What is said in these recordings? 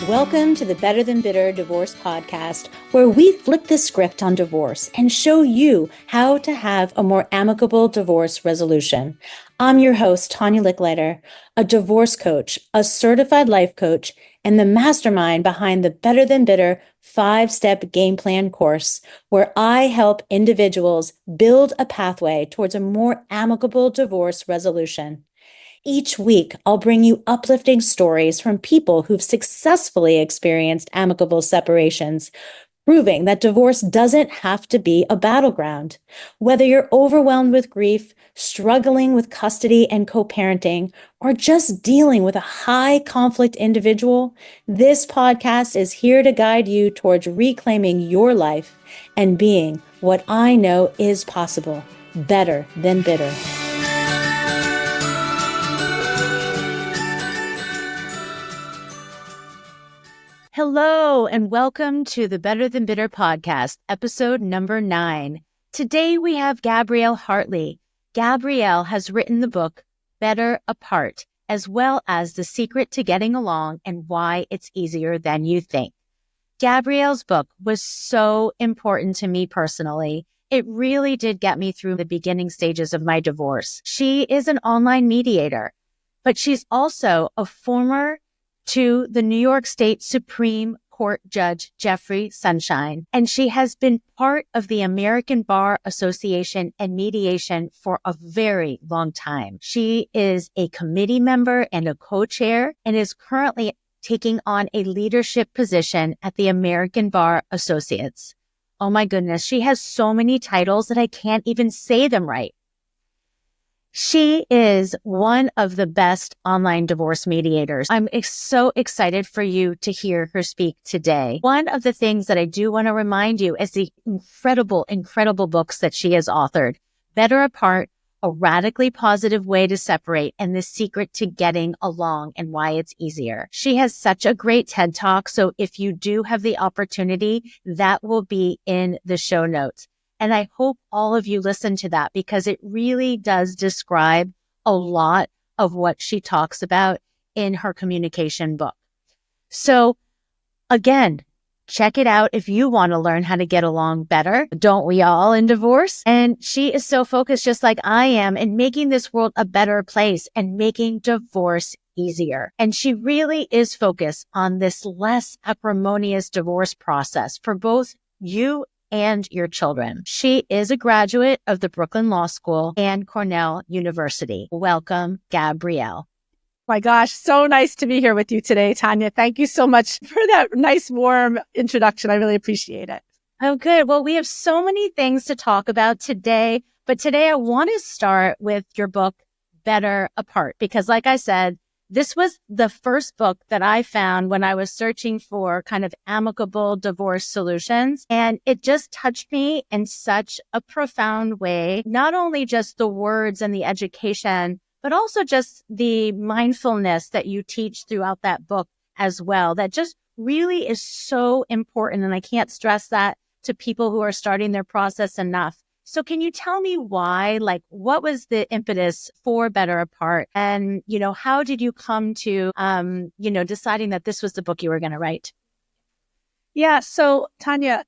Welcome to the Better Than Bitter Divorce Podcast, where we flip the script on divorce and show you how to have a more amicable divorce resolution. I'm your host, Tanya Licklider, a divorce coach, a certified life coach, and the mastermind behind the Better Than Bitter 5-step game plan course, where I help individuals build a pathway towards a more amicable divorce resolution. Each week, I'll bring you uplifting stories from people who've successfully experienced amicable separations, proving that divorce doesn't have to be a battleground. Whether you're overwhelmed with grief, struggling with custody and co-parenting, or just dealing with a high conflict individual, this podcast is here to guide you towards reclaiming your life and being what I know is possible, better than bitter. Hello, and welcome to the Better Than Bitter podcast, episode number 9. Today we have Gabrielle Hartley. Gabrielle has written the book, Better Apart, as well as The Secret to Getting Along and Why It's Easier Than You Think. Gabrielle's book was so important to me personally. It really did get me through the beginning stages of my divorce. She is an online mediator, but she's also a former to the New York State Supreme Court Judge Jeffrey Sunshine, and she has been part of the American Bar Association and Mediation for a very long time. She is a committee member and a co-chair and is currently taking on a leadership position at the American Bar Associates. Oh my goodness, she has so many titles that I can't even say them right. She is one of the best online divorce mediators. I'm so excited for you to hear her speak today. One of the things that I do want to remind you is the incredible books that she has authored. Better Apart, A Radically Positive Way to Separate, and The Secret to Getting Along and Why It's Easier. She has such a great TED Talk, so if you do have the opportunity, that will be in the show notes. And I hope all of you listen to that because it really does describe a lot of what she talks about in her communication book. So again, check it out if you want to learn how to get along better. Don't we all in divorce? And she is so focused, just like I am, in making this world a better place and making divorce easier. And she really is focused on this less acrimonious divorce process for both you and your children. She is a graduate of the Brooklyn Law School and Cornell University. Welcome, Gabrielle. My gosh, so nice to be here with you today, Tanya. Thank you so much for that nice, warm introduction. I really appreciate it. Oh, good. Well, we have so many things to talk about today, but today I want to start with your book, Better Apart, because like I said, this was the first book that I found when I was searching for kind of amicable divorce solutions. And it just touched me in such a profound way, not only just the words and the education, but also just the mindfulness that you teach throughout that book as well. That just really is so important. And I can't stress that to people who are starting their process enough. So can you tell me why, what was the impetus for Better Apart? And, how did you come to, deciding that this was the book you were going to write? Yeah. So Tanya,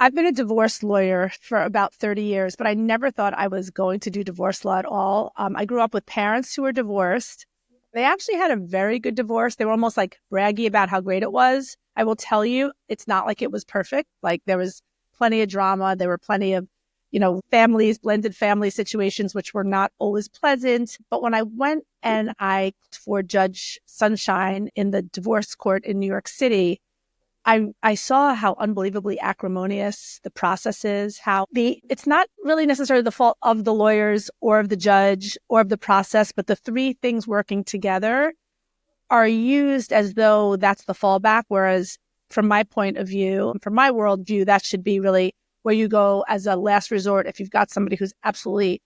I've been a divorce lawyer for about 30 years, but I never thought I was going to do divorce law at all. I grew up with parents who were divorced. They actually had a very good divorce. They were almost like braggy about how great it was. I will tell you, it's not like it was perfect. There was plenty of drama. There were plenty of, blended family situations, which were not always pleasant. But when I went and for Judge Sunshine in the divorce court in New York City, I saw how unbelievably acrimonious the process is, it's not really necessarily the fault of the lawyers or of the judge or of the process, but the three things working together are used as though that's the fallback. Whereas from my point of view, from my worldview, that should be really where you go as a last resort if you've got somebody who's absolutely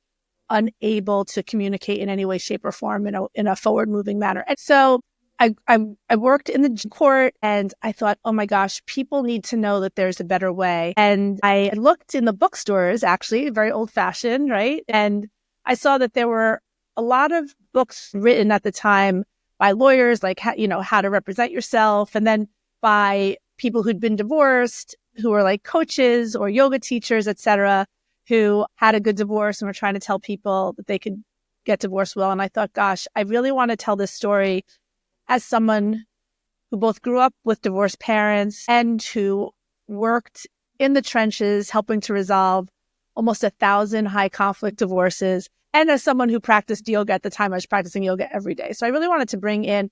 unable to communicate in any way, shape, or form in a forward-moving manner. And so I worked in the court and I thought, oh my gosh, people need to know that there's a better way. And I looked in the bookstores, actually, very old-fashioned, right? And I saw that there were a lot of books written at the time by lawyers, like, how to represent yourself, and then by people who'd been divorced, who were like coaches or yoga teachers, etc., who had a good divorce and were trying to tell people that they could get divorced well. And I thought, gosh, I really want to tell this story as someone who both grew up with divorced parents and who worked in the trenches helping to resolve almost 1,000 high conflict divorces, and as someone who practiced yoga at the time. I was practicing yoga every day. So I really wanted to bring in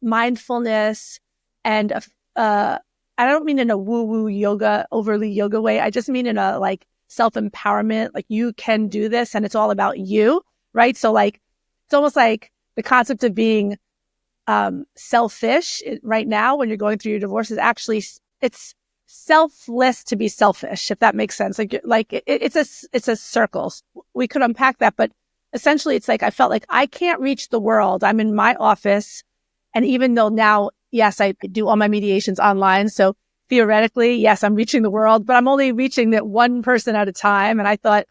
mindfulness and I don't mean in a woo-woo yoga, overly yoga way. I just mean in a like self-empowerment, like you can do this and it's all about you, right? So like, it's almost like the concept of being selfish right now when you're going through your divorce is actually, it's selfless to be selfish, if that makes sense. It's a circle. We could unpack that, but essentially it's like I felt like I can't reach the world. I'm in my office, and even though now, yes, I do all my mediations online, so theoretically, yes, I'm reaching the world, but I'm only reaching that one person at a time. And I thought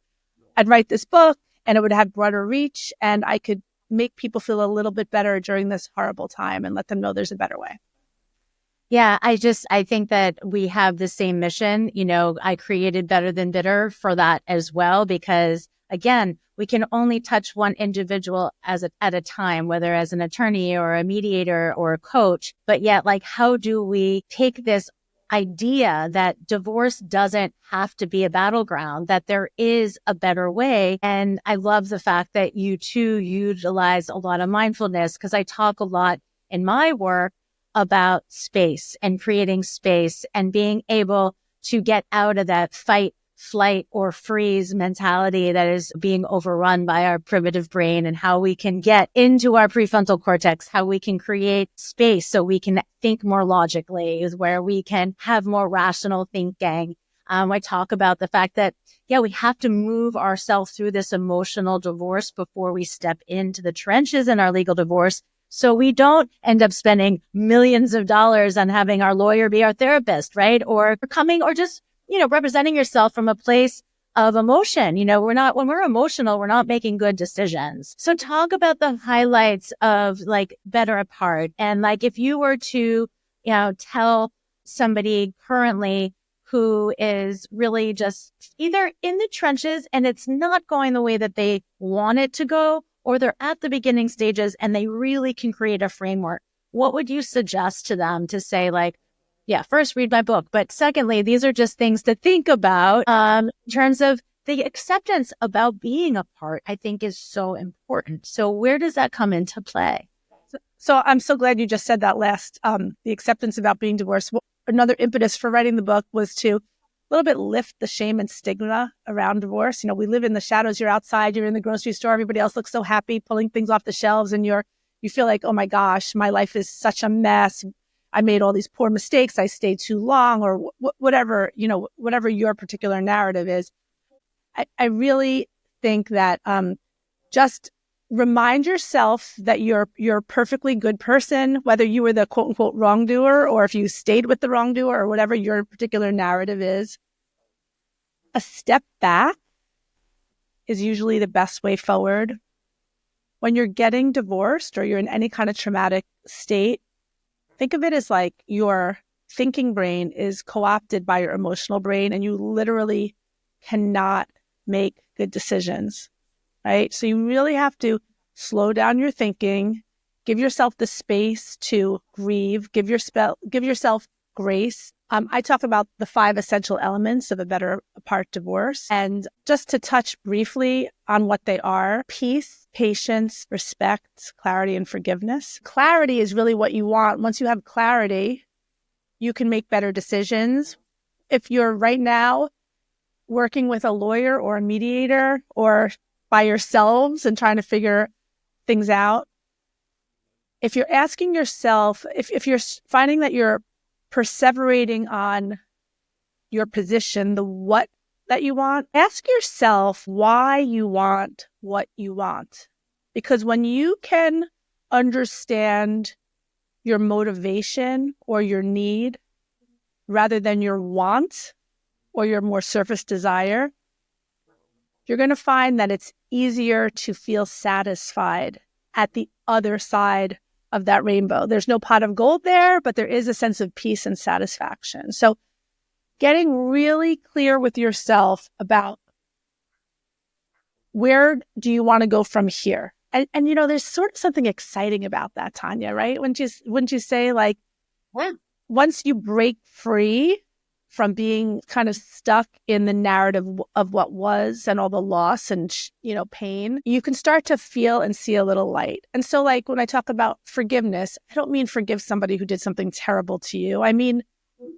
I'd write this book and it would have broader reach, and I could make people feel a little bit better during this horrible time and let them know there's a better way. Yeah, I think that we have the same mission. I created Better Than Bitter for that as well, because again, we can only touch one individual at a time, whether as an attorney or a mediator or a coach. But yet, like, how do we take this idea that divorce doesn't have to be a battleground, that there is a better way? And I love the fact that you too utilize a lot of mindfulness, because I talk a lot in my work about space and creating space and being able to get out of that fight, flight, or freeze mentality that is being overrun by our primitive brain, and how we can get into our prefrontal cortex, how we can create space so we can think more logically, is where we can have more rational thinking. I talk about the fact that, we have to move ourselves through this emotional divorce before we step into the trenches in our legal divorce, so we don't end up spending millions of dollars on having our lawyer be our therapist, right? Or just, representing yourself from a place of emotion. When we're emotional, we're not making good decisions. So talk about the highlights of like Better Apart. And like, if you were to, tell somebody currently who is really just either in the trenches and it's not going the way that they want it to go, or they're at the beginning stages and they really can create a framework, what would you suggest to them to say, like, first read my book, but secondly, these are just things to think about in terms of the acceptance about being apart, I think is so important. So where does that come into play? So I'm so glad you just said that last, the acceptance about being divorced. Another impetus for writing the book was to a little bit lift the shame and stigma around divorce. We live in the shadows. You're outside, you're in the grocery store, everybody else looks so happy pulling things off the shelves, and you feel like, oh my gosh, my life is such a mess. I made all these poor mistakes. I stayed too long, or whatever your particular narrative is. I really think that just remind yourself that you're a perfectly good person, whether you were the quote unquote wrongdoer or if you stayed with the wrongdoer or whatever your particular narrative is. A step back is usually the best way forward. When you're getting divorced or you're in any kind of traumatic state, think of it as like your thinking brain is co-opted by your emotional brain, and you literally cannot make good decisions. Right? So you really have to slow down your thinking, give yourself the space to grieve, give yourself grace. I talk about the 5 essential elements of a better apart divorce. And just to touch briefly on what they are: peace, patience, respect, clarity, and forgiveness. Clarity is really what you want. Once you have clarity, you can make better decisions. If you're right now working with a lawyer or a mediator or by yourselves and trying to figure things out, if you're asking yourself, if you're finding that you're perseverating on your position, the what that you want, ask yourself why you want what you want. Because when you can understand your motivation or your need rather than your want or your more surface desire, you're going to find that it's easier to feel satisfied at the other side of that rainbow. There's no pot of gold there, but there is a sense of peace and satisfaction. So getting really clear with yourself about where do you want to go from here? And you know, there's sort of something exciting about that, Tanya, right? Wouldn't you say, like, Yeah. once you break free from being kind of stuck in the narrative of what was and all the loss and, pain, you can start to feel and see a little light. And so, like, when I talk about forgiveness, I don't mean forgive somebody who did something terrible to you. I mean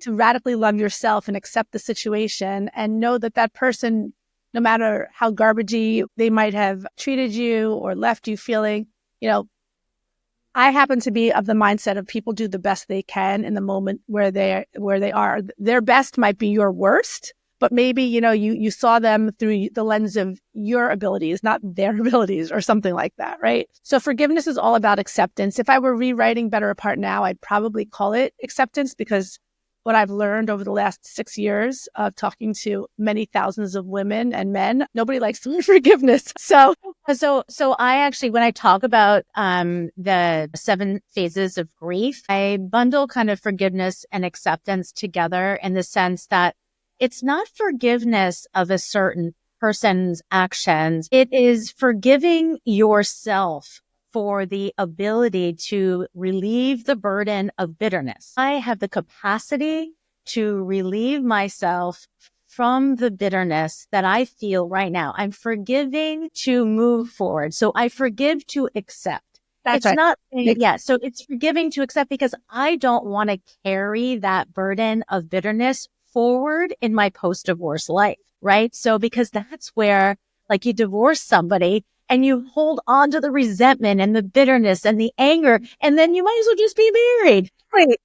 to radically love yourself and accept the situation and know that that person, no matter how garbagey they might have treated you or left you feeling, I happen to be of the mindset of people do the best they can in the moment where they are. Their best might be your worst, but maybe, you saw them through the lens of your abilities, not their abilities or something like that, right? So forgiveness is all about acceptance. If I were rewriting Better Apart now, I'd probably call it acceptance, because what I've learned over the last 6 years of talking to many thousands of women and men, nobody likes to learn forgiveness. So I actually, when I talk about the 7 phases of grief, I bundle kind of forgiveness and acceptance together in the sense that it's not forgiveness of a certain person's actions. It is forgiving yourself for the ability to relieve the burden of bitterness. I have the capacity to relieve myself from the bitterness that I feel right now. I'm forgiving to move forward. So I forgive to accept. that's It's right. not, yeah. So it's forgiving to accept because I don't want to carry that burden of bitterness forward in my post-divorce life, right? So because that's where, like, you divorce somebody and you hold on to the resentment and the bitterness and the anger, and then you might as well just be married. Right.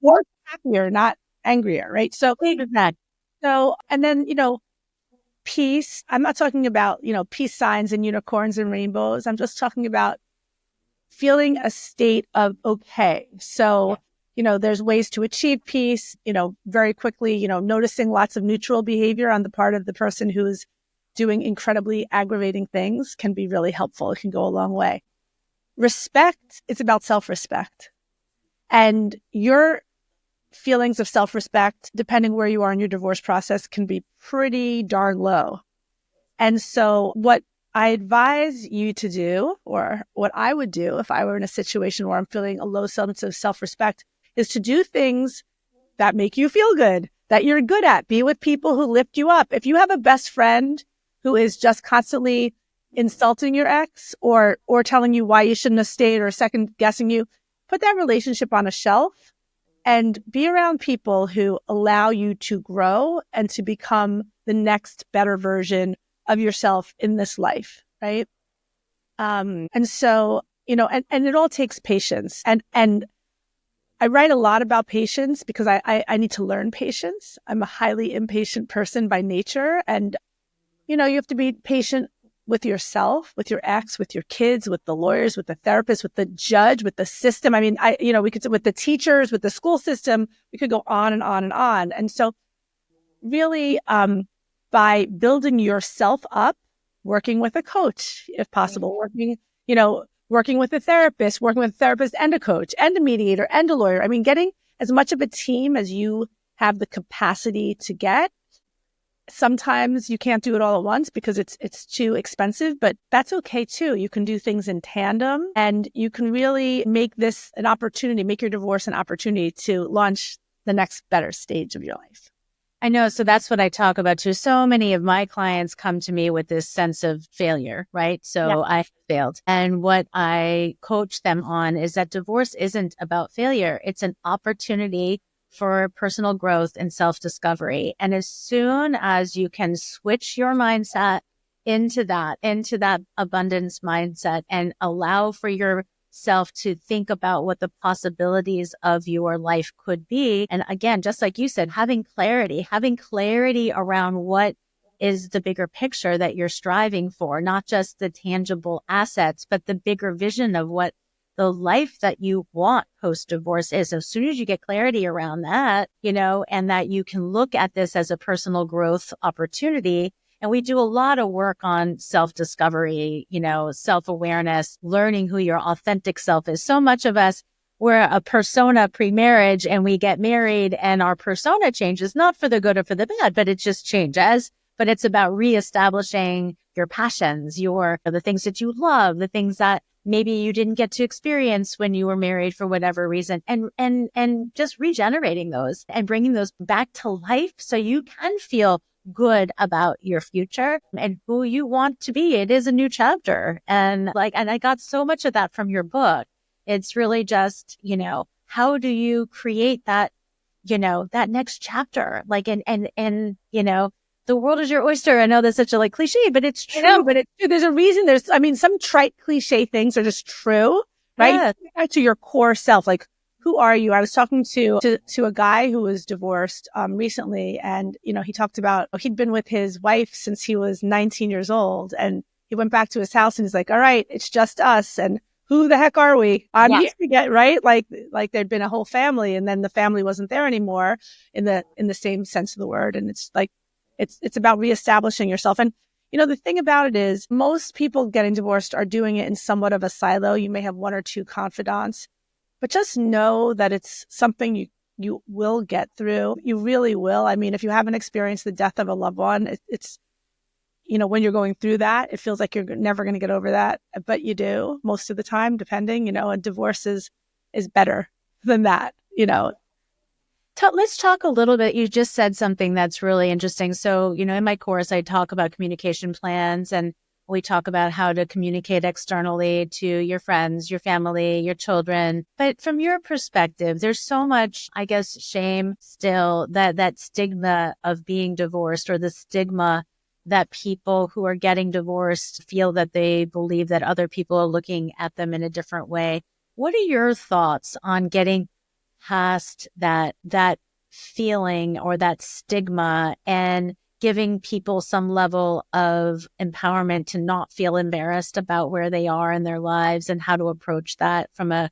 More happier, not angrier, right? So, That. and then, peace. I'm not talking about, peace signs and unicorns and rainbows. I'm just talking about feeling a state of okay. So, there's ways to achieve peace, very quickly, noticing lots of neutral behavior on the part of the person who is doing incredibly aggravating things can be really helpful. It can go a long way. Respect, it's about self-respect. And your feelings of self-respect, depending where you are in your divorce process, can be pretty darn low. And so what I advise you to do, or what I would do if I were in a situation where I'm feeling a low sense of self-respect, is to do things that make you feel good, that you're good at. Be with people who lift you up. If you have a best friend who is just constantly insulting your ex or telling you why you shouldn't have stayed or second guessing you, put that relationship on a shelf and be around people who allow you to grow and to become the next better version of yourself in this life, right? And so, and it all takes patience. And I write a lot about patience because I need to learn patience. I'm a highly impatient person by nature. And, you have to be patient with yourself, with your ex, with your kids, with the lawyers, with the therapist, with the judge, with the system. I mean, we could, with the teachers, with the school system, we could go on and on and on. And so really, by building yourself up, working with a coach, if possible, working with a therapist and a coach and a mediator and a lawyer. I mean, getting as much of a team as you have the capacity to get. Sometimes you can't do it all at once because it's too expensive, but that's okay too. You can do things in tandem and you can really make this an opportunity, make your divorce an opportunity to launch the next better stage of your life. I know. So that's what I talk about too. So many of my clients come to me with this sense of failure, right? So yeah. I failed. And what I coach them on is that divorce isn't about failure. It's an opportunity for personal growth and self-discovery. And as soon as you can switch your mindset into that abundance mindset and allow for yourself to think about what the possibilities of your life could be. And again, just like you said, having clarity around what is the bigger picture that you're striving for, not just the tangible assets, but the bigger vision of what the life that you want post-divorce is. As soon as you get clarity around that, and that you can look at this as a personal growth opportunity, And we do a lot of work on self-discovery, self-awareness, learning who your authentic self is. So much of us, we're a persona pre-marriage and we get married and our persona changes, not for the good or for the bad, but it just changes. But it's about reestablishing your passions, the things that you love, the things that maybe you didn't get to experience when you were married for whatever reason, and just regenerating those and bringing those back to life so you can feel good about your future and who you want to be. It is a new chapter. And I got so much of that from your book. It's really just, how do you create that, that next chapter? The world is your oyster. I know that's such a cliche, but it's true. But it's true. There's a reason. Some trite cliche things are just true, right? Yeah. Back to your core self. Like, who are you? I was talking to a guy who was divorced recently, and he talked about he'd been with his wife since he was 19 years old, and he went back to his house and he's like, "All right, it's just us, and who the heck are we? I'm here again," right? Like there'd been a whole family, and then the family wasn't there anymore in the same sense of the word, and it's like. It's about reestablishing yourself. And, the thing about it is most people getting divorced are doing it in somewhat of a silo. You may have one or two confidants, but just know that it's something you will get through. You really will. If you haven't experienced the death of a loved one, it's when you're going through that, it feels like you're never going to get over that, but you do most of the time, depending, and divorce is better than that, Let's talk a little bit. You just said something that's really interesting. So, in my course, I talk about communication plans and we talk about how to communicate externally to your friends, your family, your children. But from your perspective, there's so much, I guess, shame still, that stigma of being divorced, or the stigma that people who are getting divorced feel that they believe that other people are looking at them in a different way. What are your thoughts on getting past that feeling or that stigma and giving people some level of empowerment to not feel embarrassed about where they are in their lives and how to approach that from an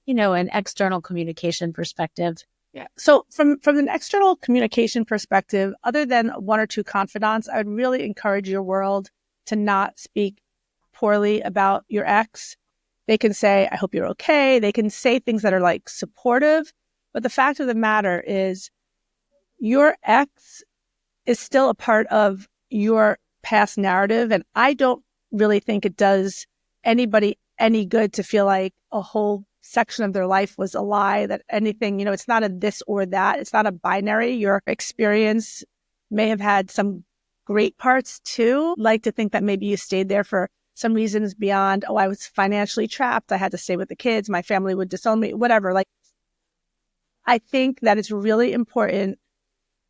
external communication perspective? Yeah. So from an external communication perspective, other than one or two confidants, I would really encourage your world to not speak poorly about your ex. They can say, "I hope you're okay." They can say things that are like supportive. But the fact of the matter is your ex is still a part of your past narrative. And I don't really think it does anybody any good to feel like a whole section of their life was a lie, that anything, it's not a this or that. It's not a binary. Your experience may have had some great parts too. Like to think that maybe you stayed there for some reasons beyond, I was financially trapped. I had to stay with the kids. My family would disown me, whatever. I think that it's really important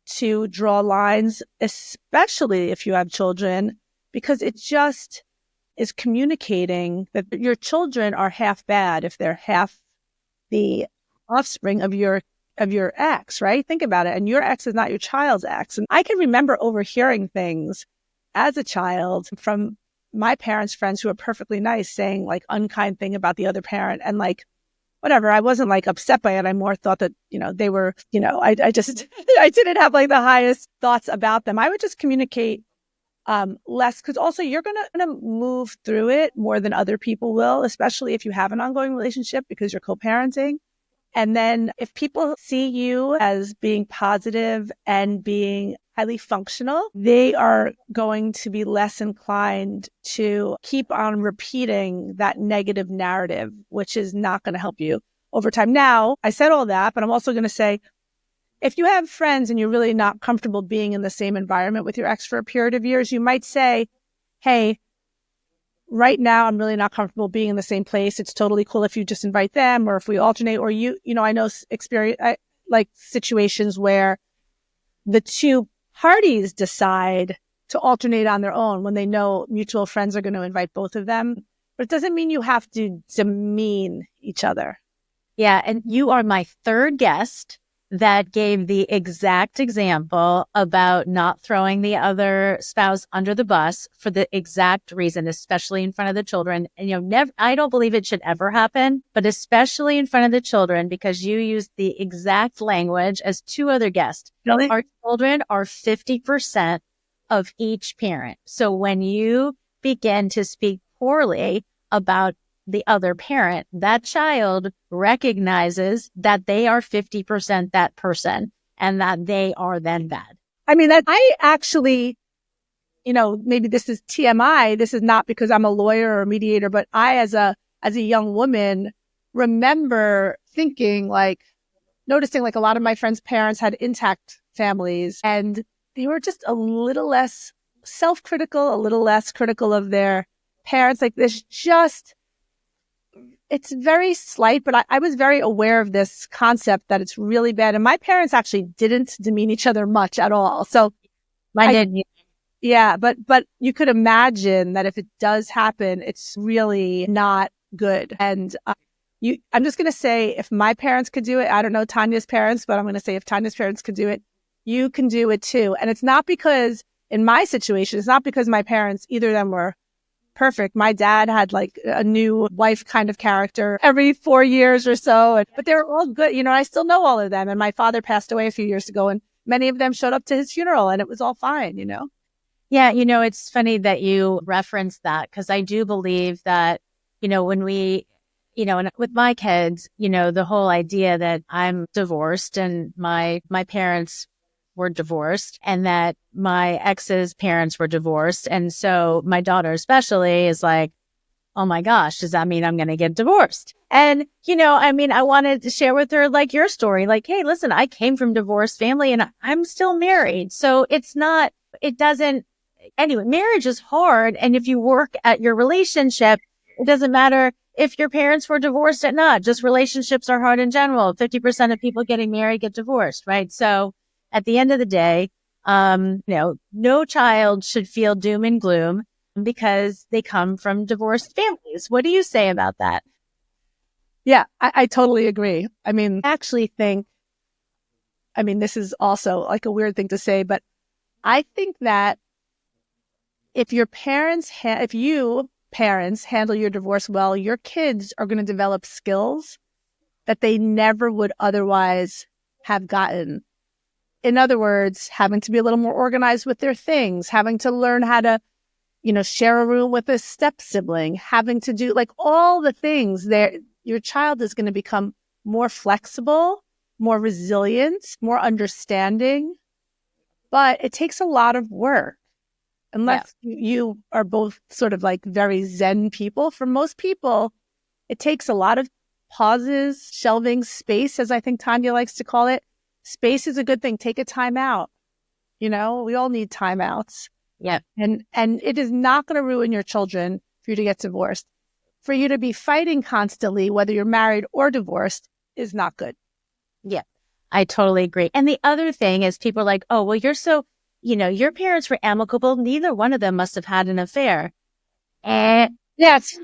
to draw lines, especially if you have children, because it just is communicating that your children are half bad if they're half the offspring of your ex, right? Think about it. And your ex is not your child's ex. And I can remember overhearing things as a child from my parents' friends who are perfectly nice saying unkind thing about the other parent, and whatever. I wasn't upset by it. I more thought that, they were, I just, I didn't have the highest thoughts about them. I would just communicate less, because also you're going to move through it more than other people will, especially if you have an ongoing relationship because you're co-parenting. And then if people see you as being positive and being highly functional, they are going to be less inclined to keep on repeating that negative narrative, which is not going to help you over time. Now, I said all that, but I'm also going to say, if you have friends and you're really not comfortable being in the same environment with your ex for a period of years, you might say, "Hey, right now, I'm really not comfortable being in the same place. It's totally cool if you just invite them, or if we alternate, or I know situations where the two parties decide to alternate on their own when they know mutual friends are going to invite both of them. But it doesn't mean you have to demean each other." Yeah. And you are my third guest that gave the exact example about not throwing the other spouse under the bus for the exact reason, especially in front of the children. And, I don't believe it should ever happen, but especially in front of the children, because you used the exact language as two other guests. Really? Our children are 50% of each parent. So when you begin to speak poorly about the other parent, that child recognizes that they are 50% that person and that they are then bad. I mean, that I actually, maybe this is TMI. This is not because I'm a lawyer or a mediator, but I, as a young woman, remember thinking noticing a lot of my friends' parents had intact families and they were just a little less self-critical, a little less critical of their parents. It's very slight, but I was very aware of this concept that it's really bad. And my parents actually didn't demean each other much at all. So Mine did. Yeah, but you could imagine that if it does happen, it's really not good. And I'm just going to say, if my parents could do it, I don't know Tanya's parents, but I'm going to say if Tanya's parents could do it, you can do it too. And it's not because, in my situation, it's not because my parents, either of them were perfect. My dad had a new wife kind of character every 4 years or so, but they were all good. I still know all of them. And my father passed away a few years ago and many of them showed up to his funeral and it was all fine, Yeah, it's funny that you referenced that because I do believe that, when we, and with my kids, the whole idea that I'm divorced and my parents were divorced and that my ex's parents were divorced. And so my daughter especially is like, oh my gosh, does that mean I'm going to get divorced? And, I wanted to share with her your story, hey, listen, I came from divorced family and I'm still married. So anyway, marriage is hard. And if you work at your relationship, it doesn't matter if your parents were divorced or not, just relationships are hard in general. 50% of people getting married get divorced, right? So at the end of the day, no child should feel doom and gloom because they come from divorced families. What do you say about that? Yeah, I totally agree. I actually think, this is also a weird thing to say, but I think that if you parents handle your divorce well, your kids are going to develop skills that they never would otherwise have gotten. In other words, having to be a little more organized with their things, having to learn how to, share a room with a step sibling, having to do all the things there. Your child is going to become more flexible, more resilient, more understanding, but it takes a lot of work. Unless you are both sort of very Zen people. For most people, it takes a lot of pauses, shelving, space, as I think Tanya likes to call it. Space is a good thing. Take a time out. We all need timeouts. Yeah. And it is not going to ruin your children for you to get divorced. For you to be fighting constantly, whether you're married or divorced, is not good. Yeah, I totally agree. And the other thing is people are like, oh, well, you're so, your parents were amicable. Neither one of them must have had an affair. And yes.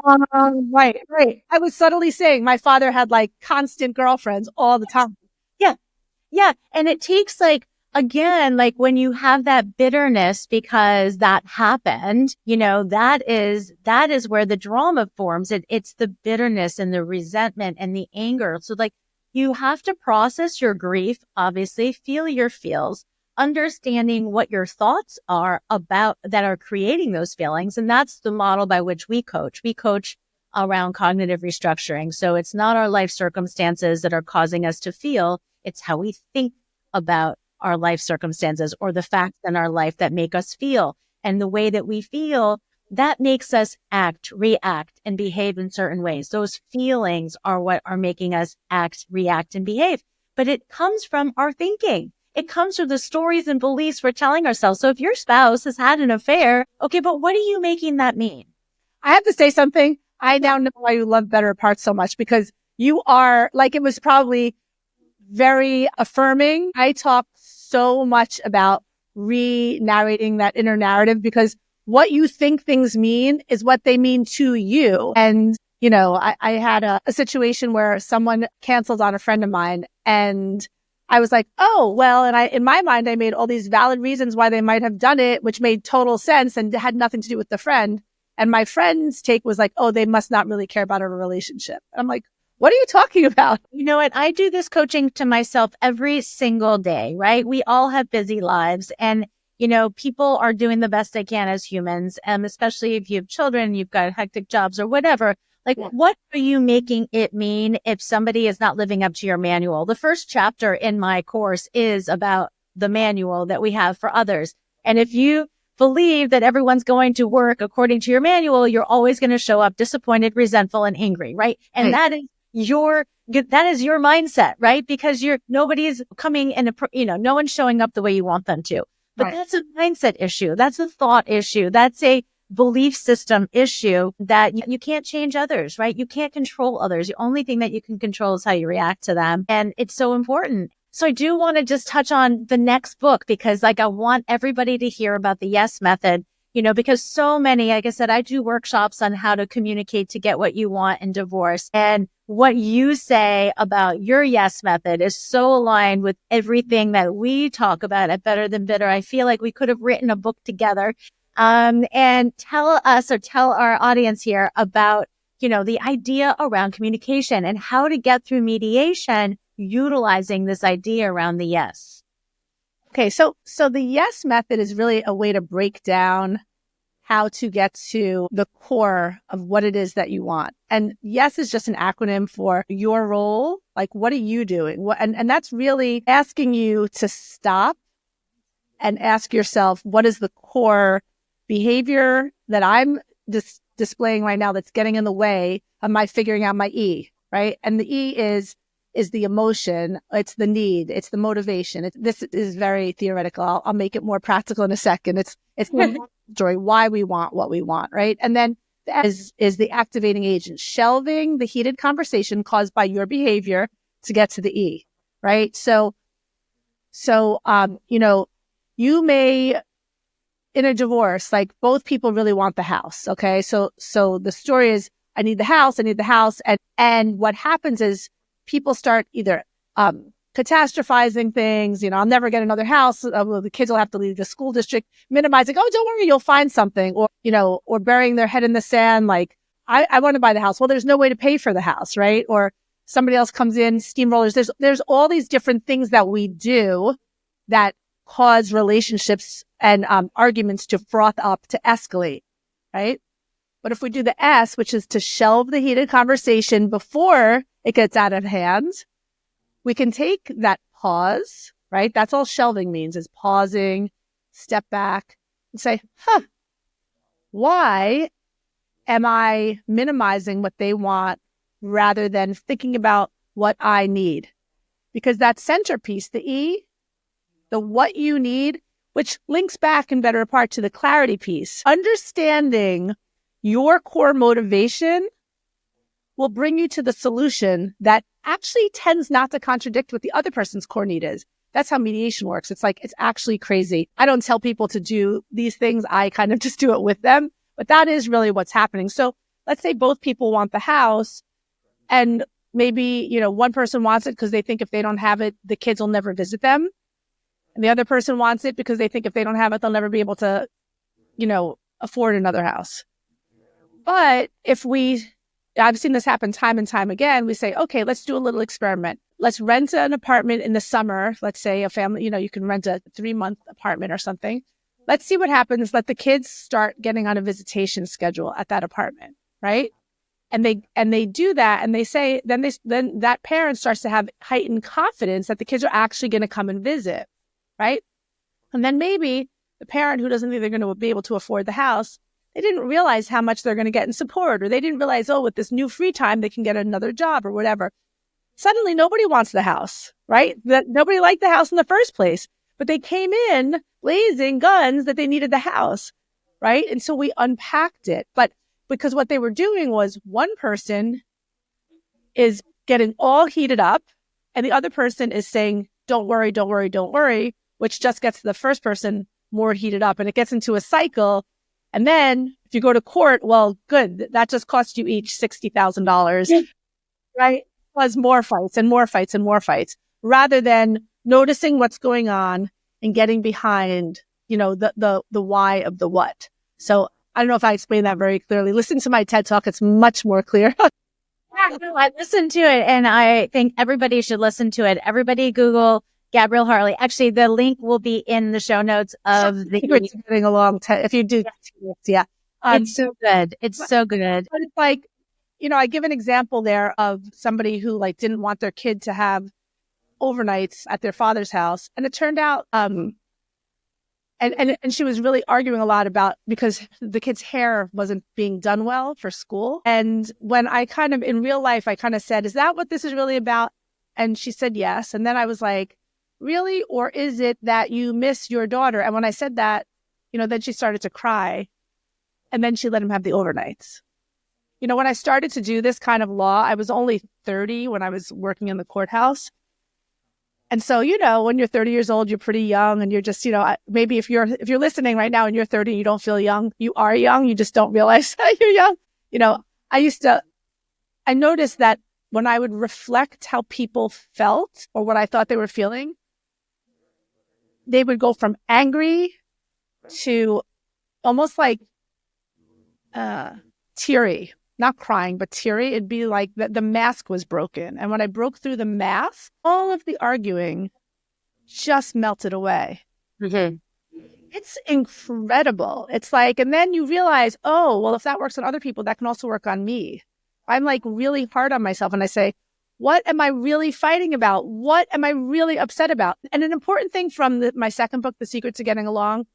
Right. I was subtly saying my father had constant girlfriends all the time. Yeah. And it takes again, when you have that bitterness because that happened, that is where the drama forms. It's the bitterness and the resentment and the anger. So you have to process your grief, obviously, feel your feels, understanding what your thoughts are about that are creating those feelings. And that's the model by which we coach. We coach around cognitive restructuring. So it's not our life circumstances that are causing us to feel. It's how we think about our life circumstances or the facts in our life that make us feel. And the way that we feel, that makes us act, react, and behave in certain ways. Those feelings are what are making us act, react, and behave. But it comes from our thinking. It comes from the stories and beliefs we're telling ourselves. So if your spouse has had an affair, okay, but what are you making that mean? I have to say something. I now know why you love Better Parts so much, because you are it was probably very affirming. I talk so much about re-narrating that inner narrative because what you think things mean is what they mean to you. And, I had a situation where someone canceled on a friend of mine and I was like, oh, well, and in my mind, I made all these valid reasons why they might have done it, which made total sense and had nothing to do with the friend. And my friend's take was oh, they must not really care about our relationship. And I'm like, What are you talking about? You know what? I do this coaching to myself every single day, right? We all have busy lives, and people are doing the best they can as humans, especially if you have children, you've got hectic jobs or whatever. Like, what are you making it mean if somebody is not living up to your manual? The first chapter in my course is about the manual that we have for others. And if you believe that everyone's going to work according to your manual, you're always going to show up disappointed, resentful, and angry, right? And that is your mindset, right? Because nobody's coming and, no one's showing up the way you want them to. But that's a mindset issue. That's a thought issue. That's a belief system issue that you can't change others, right? You can't control others. The only thing that you can control is how you react to them. And it's so important. So I do want to just touch on the next book because I want everybody to hear about the Y.E.S method, because so many, like I said, I do workshops on how to communicate to get what you want in divorce. And what you say about your Y.E.S method is so aligned with everything that we talk about at Better Than Bitter. I feel like we could have written a book together. And tell our audience here about, the idea around communication and how to get through mediation utilizing this idea around the Y.E.S. Okay, so the Y.E.S method is really a way to break down how to get to the core of what it is that you want. And Y.E.S is just an acronym for your role. Like, what are you doing? And that's really asking you to stop and ask yourself, what is the core behavior that I'm displaying right now that's getting in the way of my figuring out my E, right? And the E is the emotion, it's the need, it's the motivation. This is very theoretical. I'll make it more practical in a second. It's the story, why we want what we want, right? And then the S is the activating agent, shelving the heated conversation caused by your behavior to get to the E, right? So you may, in a divorce, like both people really want the house. Okay. So the story is, I need the house. And what happens is people start either, catastrophizing things, I'll never get another house. The kids will have to leave the school district, minimizing, oh, don't worry, you'll find something, or burying their head in the sand. Like, I want to buy the house. Well, there's no way to pay for the house. Right. Or somebody else comes in, steamrollers. There's all these different things that we do that cause relationships and arguments to froth up, to escalate, right? But if we do the S, which is to shelve the heated conversation before it gets out of hand, we can take that pause, right? That's all shelving means, is pausing, step back and say, why am I minimizing what they want rather than thinking about what I need? Because that centerpiece, the E, the what you need, which links back in better part to the clarity piece. Understanding your core motivation will bring you to the solution that actually tends not to contradict what the other person's core need is. That's how mediation works. It's actually crazy. I don't tell people to do these things. I kind of just do it with them, but that is really what's happening. So let's say both people want the house, and maybe, one person wants it because they think if they don't have it, the kids will never visit them. And the other person wants it because they think if they don't have it, they'll never be able to, afford another house. But I've seen this happen time and time again. We say, okay, let's do a little experiment. Let's rent an apartment in the summer. Let's say a family, you can rent a 3-month apartment or something. Let's see what happens. Let the kids start getting on a visitation schedule at that apartment, right? And they do that, and they say, then that parent starts to have heightened confidence that the kids are actually going to come and visit, right? And then maybe the parent who doesn't think they're going to be able to afford the house, they didn't realize how much they're going to get in support, or they didn't realize, with this new free time, they can get another job or whatever. Suddenly, nobody wants the house, right? That nobody liked the house in the first place, but they came in blazing guns that they needed the house, right? And so we unpacked it. But because what they were doing was, one person is getting all heated up and the other person is saying, don't worry, don't worry, don't worry, which just gets the first person more heated up, and it gets into a cycle. And then if you go to court, well, good, that just cost you each $60,000, right? Plus more fights and more fights and more fights, rather than noticing what's going on and getting behind, the why of the what. So I don't know if I explained that very clearly. Listen to my TED Talk. It's much more clear. Yeah, no, I listened to it, and I think everybody should listen to it. Everybody Google Gabrielle Hartley. Actually, the link will be in the show notes of the. Secrets of getting along. If you do, yeah. It's so good. It's so good. But it's like, I give an example there of somebody who like didn't want their kid to have overnights at their father's house, and it turned out, and she was really arguing a lot about because the kid's hair wasn't being done well for school. And when I kind of in real life, I kind of said, "Is that what this is really about?" And she said yes. And then I was like, "Really? Or is it that you miss your daughter?" And when I said that, then she started to cry, and then she let him have the overnights. When I started to do this kind of law, I was only 30 when I was working in the courthouse. And so, when you're 30 years old, you're pretty young, and you're just, maybe if you're listening right now and you're 30 and you don't feel young, you are young. You just don't realize that you're young. I noticed that when I would reflect how people felt or what I thought they were feeling, they would go from angry to almost like teary. Not crying, but teary. It'd be like the mask was broken. And when I broke through the mask, all of the arguing just melted away. Mm-hmm. It's incredible. It's like, and then you realize, oh, well, if that works on other people, that can also work on me. I'm like really hard on myself. And I say, what am I really fighting about? What am I really upset about? And an important thing from my second book, The Secret to Getting Along,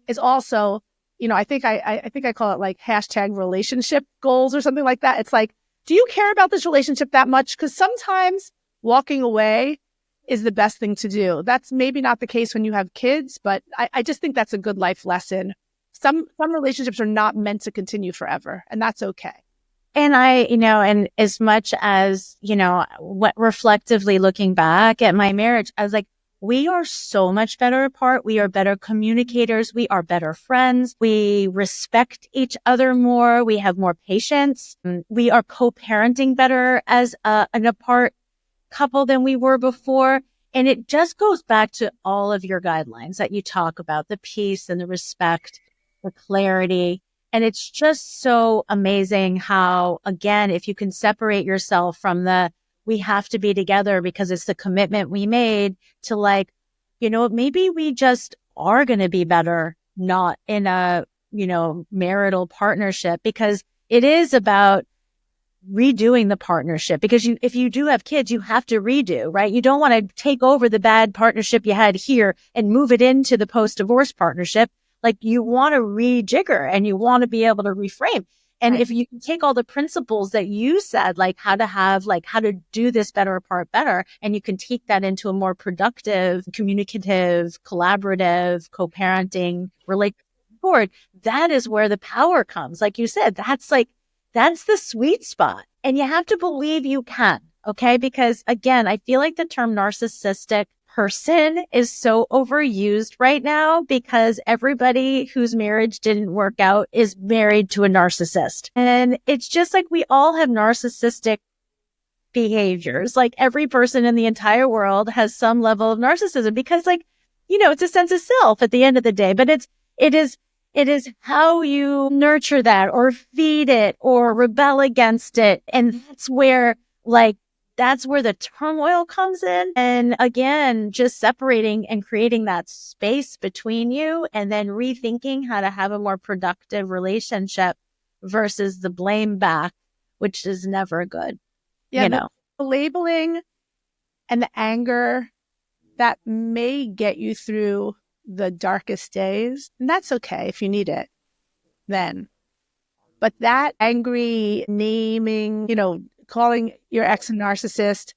is also, I think I call it like hashtag relationship goals or something like that. It's like, do you care about this relationship that much? Because sometimes walking away is the best thing to do. That's maybe not the case when you have kids, but I just think that's a good life lesson. Some relationships are not meant to continue forever, and that's okay. And and as much as, what reflectively looking back at my marriage, I was like, we are so much better apart. We are better communicators. We are better friends. We respect each other more. We have more patience. We are co-parenting better as an apart couple than we were before. And it just goes back to all of your guidelines that you talk about, the peace and the respect, the clarity. And it's just so amazing how, again, if you can separate yourself from we have to be together because it's the commitment we made to like, maybe we just are going to be better not in a, marital partnership, because it is about redoing the partnership. Because if you do have kids, you have to redo, right? You don't want to take over the bad partnership you had here and move it into the post-divorce partnership. Like you want to rejigger and you want to be able to reframe. And if you can take all the principles that you said, like how to do this better apart better, and you can take that into a more productive, communicative, collaborative, co-parenting relationship forward, that is where the power comes. Like you said, that's the sweet spot. And you have to believe you can, okay? Because again, I feel like the term narcissistic person is so overused right now because everybody whose marriage didn't work out is married to a narcissist. And it's just like we all have narcissistic behaviors. Like every person in the entire world has some level of narcissism because it's a sense of self at the end of the day, but it is how you nurture that or feed it or rebel against it. And that's where the turmoil comes in. And again, just separating and creating that space between you and then rethinking how to have a more productive relationship versus the blame back, which is never good. Yeah, the labeling and the anger that may get you through the darkest days. And that's okay if you need it then. But that angry naming, calling your ex a narcissist,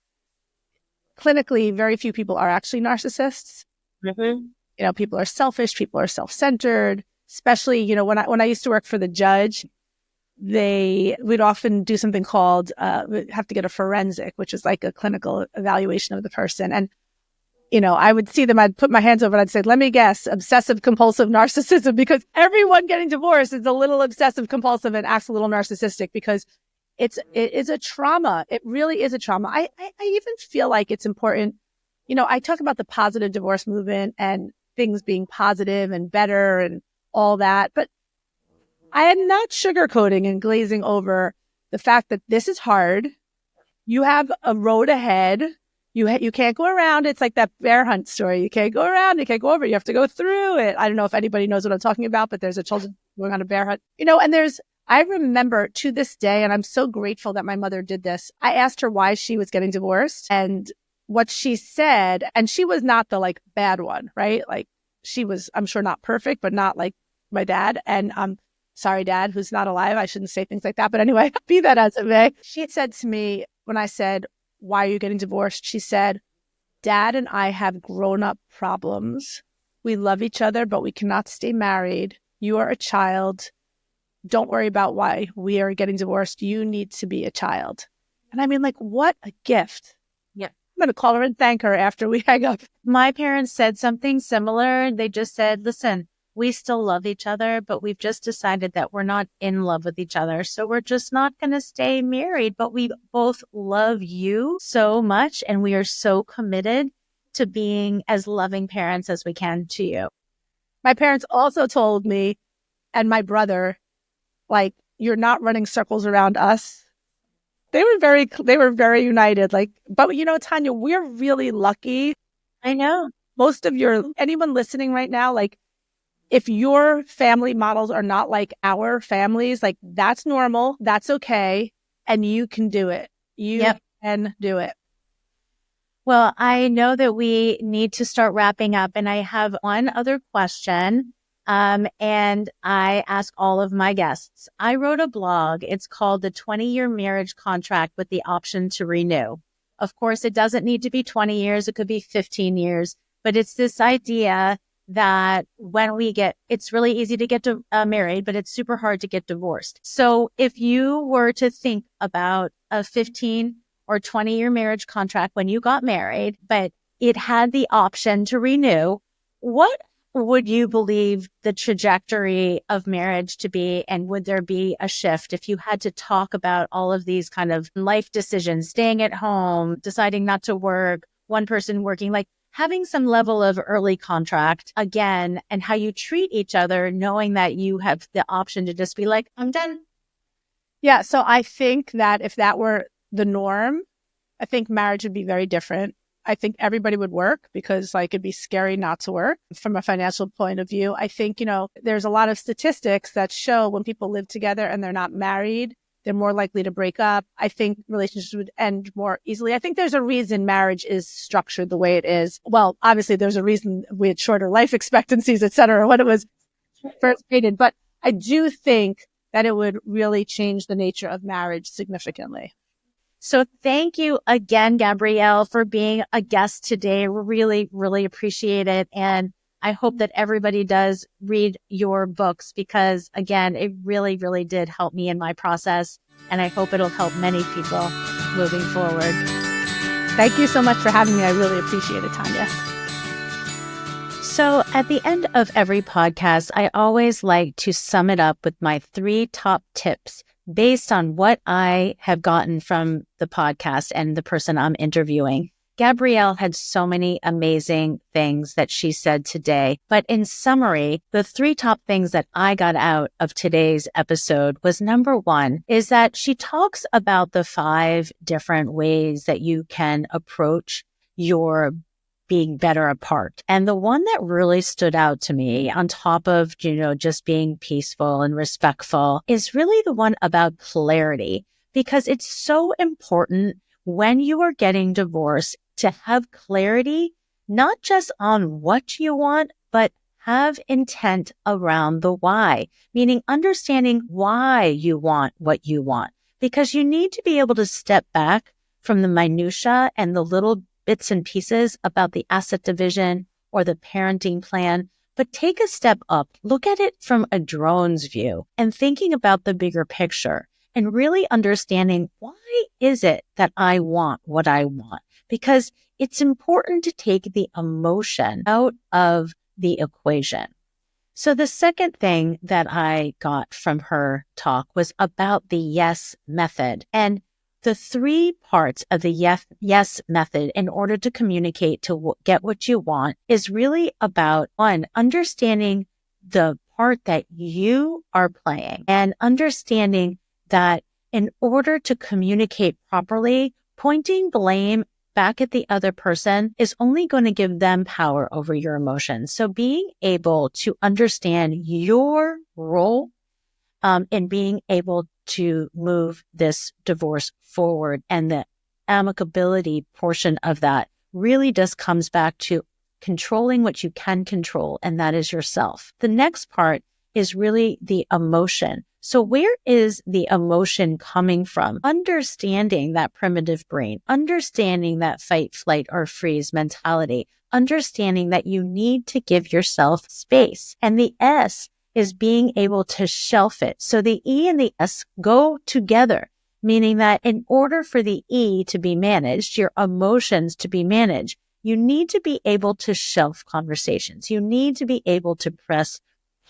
clinically, very few people are actually narcissists. Mm-hmm. People are selfish, people are self-centered, especially, when I used to work for the judge, we'd often do something called, we'd have to get a forensic, which is like a clinical evaluation of the person. And, I would see them, I'd put my hands over and I'd say, let me guess, obsessive compulsive narcissism, because everyone getting divorced is a little obsessive compulsive and acts a little narcissistic because it is a trauma. It really is a trauma. I even feel like it's important. I talk about the positive divorce movement and things being positive and better and all that, but I am not sugarcoating and glazing over the fact that this is hard. you have a road ahead. You can't go around. It's like that bear hunt story. You can't go around. You can't go over. You have to go through it. I don't know if anybody knows what I'm talking about, but there's a children going on a bear hunt, and I remember to this day, and I'm so grateful that my mother did this. I asked her why she was getting divorced and what she said, and she was not the like bad one, right? Like she was, I'm sure not perfect, but not like my dad. And sorry, Dad, who's not alive. I shouldn't say things like that. But anyway, be that as it may, she had said to me when I said, why are you getting divorced? She said, Dad and I have grown-up problems. We love each other, but we cannot stay married. You are a child. Don't worry about why we are getting divorced. You need to be a child. And I mean, like, what a gift. Yeah. I'm going to call her and thank her after we hang up. My parents said something similar. They just said, listen, we still love each other, but we've just decided that we're not in love with each other. So we're just not going to stay married, but we both love you so much. And we are so committed to being as loving parents as we can to you. My parents also told me and my brother, like, you're not running circles around us. They were very united. Like, but Tanya, we're really lucky. I know. Anyone listening right now, like, if your family models are not like our families, like that's normal, that's okay, and you can do it. You can do it. Well, I know that we need to start wrapping up, and I have one other question. And I ask all of my guests. I wrote a blog. It's called The 20-Year Marriage Contract with the Option to Renew. Of course, it doesn't need to be 20 years. It could be 15 years. But it's this idea that it's really easy to get married, but it's super hard to get divorced. So if you were to think about a 15 or 20-year marriage contract when you got married, but it had the option to renew, what would you believe the trajectory of marriage to be? And would there be a shift if you had to talk about all of these kind of life decisions, staying at home, deciding not to work, one person working, like having some level of early contract again, and how you treat each other, knowing that you have the option to just be like, I'm done. Yeah. So I think that if that were the norm, I think marriage would be very different. I think everybody would work because like it'd be scary not to work from a financial point of view. I think, there's a lot of statistics that show when people live together and they're not married, they're more likely to break up. I think relationships would end more easily. I think there's a reason marriage is structured the way it is. Well, obviously there's a reason we had shorter life expectancies, et cetera, when it was first created. But I do think that it would really change the nature of marriage significantly. So thank you again, Gabrielle, for being a guest today. We really, really appreciate it. And I hope that everybody does read your books because, again, it really, really did help me in my process. And I hope it'll help many people moving forward. Thank you so much for having me. I really appreciate it, Tanya. So at the end of every podcast, I always like to sum it up with my 3 top tips based on what I have gotten from the podcast and the person I'm interviewing. Gabrielle had so many amazing things that she said today. But in summary, the 3 top things that I got out of today's episode was number 1 is that she talks about the 5 different ways that you can approach your being better apart. And the one that really stood out to me on top of, just being peaceful and respectful is really the one about clarity, because it's so important when you are getting divorced to have clarity, not just on what you want, but have intent around the why, meaning understanding why you want what you want, because you need to be able to step back from the minutia and the little bits and pieces about the asset division or the parenting plan, but take a step up, look at it from a drone's view and thinking about the bigger picture and really understanding why is it that I want what I want? Because it's important to take the emotion out of the equation. So the second thing that I got from her talk was about the YES method. And the 3 parts of the YES method in order to communicate to get what you want is really about 1, understanding the part that you are playing and understanding that in order to communicate properly, Pointing blame back at the other person is only going to give them power over your emotions. So being able to understand your role in being able to move this divorce forward, and the amicability portion of that really just comes back to controlling what you can control, and that is yourself. The next part is really the emotion. So where is the emotion coming from? Understanding that primitive brain, understanding that fight, flight, or freeze mentality, understanding that you need to give yourself space. And the S is being able to shelf it. So the E and the S go together, meaning that in order for the E to be managed, your emotions to be managed, you need to be able to shelf conversations. You need to be able to press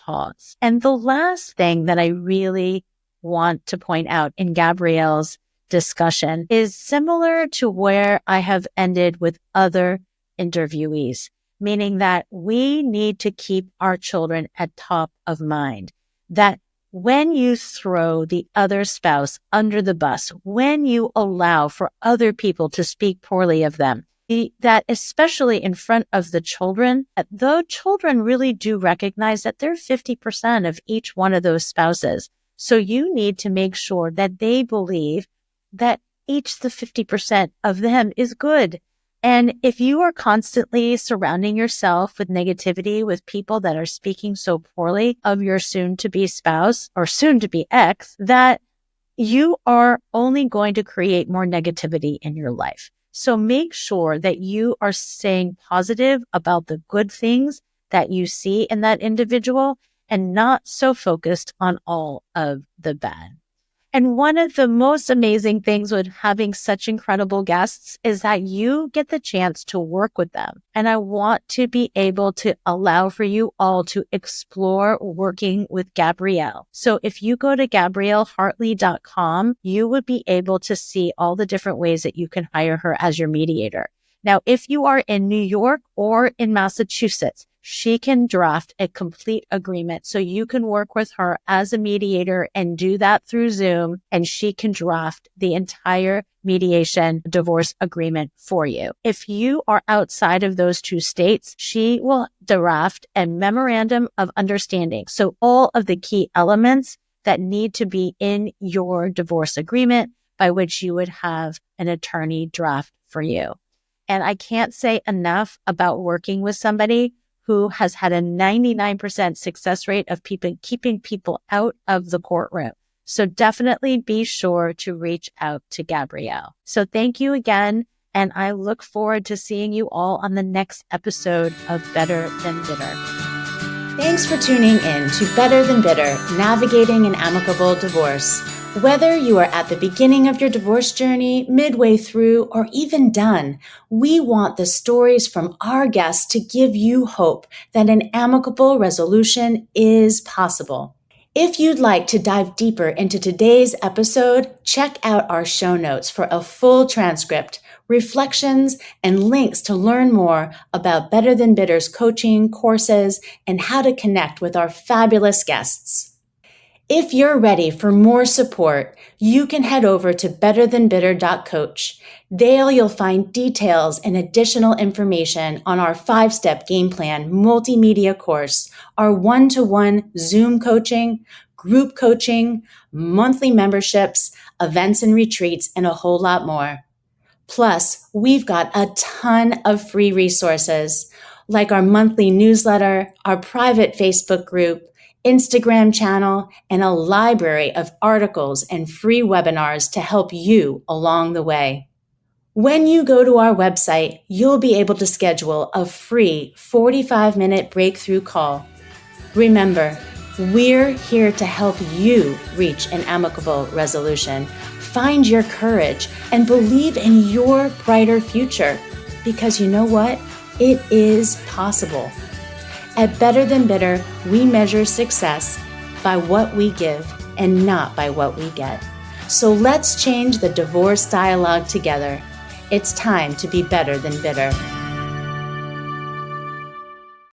pause. And the last thing that I really want to point out in Gabrielle's discussion is similar to where I have ended with other interviewees, meaning that we need to keep our children at top of mind. That when you throw the other spouse under the bus, when you allow for other people to speak poorly of them, that especially in front of the children, the children really do recognize that they're 50% of each one of those spouses. So you need to make sure that they believe that each the 50% of them is good. And if you are constantly surrounding yourself with negativity, with people that are speaking so poorly of your soon-to-be spouse or soon-to-be ex, that you are only going to create more negativity in your life. So make sure that you are staying positive about the good things that you see in that individual and not so focused on all of the bad. And one of the most amazing things with having such incredible guests is that you get the chance to work with them. And I want to be able to allow for you all to explore working with Gabrielle. So if you go to GabrielleHartley.com, you would be able to see all the different ways that you can hire her as your mediator. Now, if you are in New York or in Massachusetts, she can draft a complete agreement. So you can work with her as a mediator and do that through Zoom, and she can draft the entire mediation divorce agreement for you. If you are outside of those two states, she will draft a memorandum of understanding. So all of the key elements that need to be in your divorce agreement by which you would have an attorney draft for you. And I can't say enough about working with somebody who has had a 99% success rate of keeping people out of the courtroom. So definitely be sure to reach out to Gabrielle. So thank you again. And I look forward to seeing you all on the next episode of Better Than Bitter. Thanks for tuning in to Better Than Bitter, Navigating an Amicable Divorce. Whether you are at the beginning of your divorce journey, midway through, or even done, we want the stories from our guests to give you hope that an amicable resolution is possible. If you'd like to dive deeper into today's episode, check out our show notes for a full transcript, reflections, and links to learn more about Better Than Bitter's coaching, courses, and how to connect with our fabulous guests. If you're ready for more support, you can head over to betterthanbitter.coach. There you'll find details and additional information on our 5-step game plan multimedia course, our one-to-one Zoom coaching, group coaching, monthly memberships, events and retreats, and a whole lot more. Plus, we've got a ton of free resources like our monthly newsletter, our private Facebook group, Instagram channel, and a library of articles and free webinars to help you along the way. When you go to our website, you'll be able to schedule a free 45-minute breakthrough call. Remember, we're here to help you reach an amicable resolution, find your courage, and believe in your brighter future. Because you know what? It is possible. At Better Than Bitter, we measure success by what we give and not by what we get. So let's change the divorce dialogue together. It's time to be better than bitter.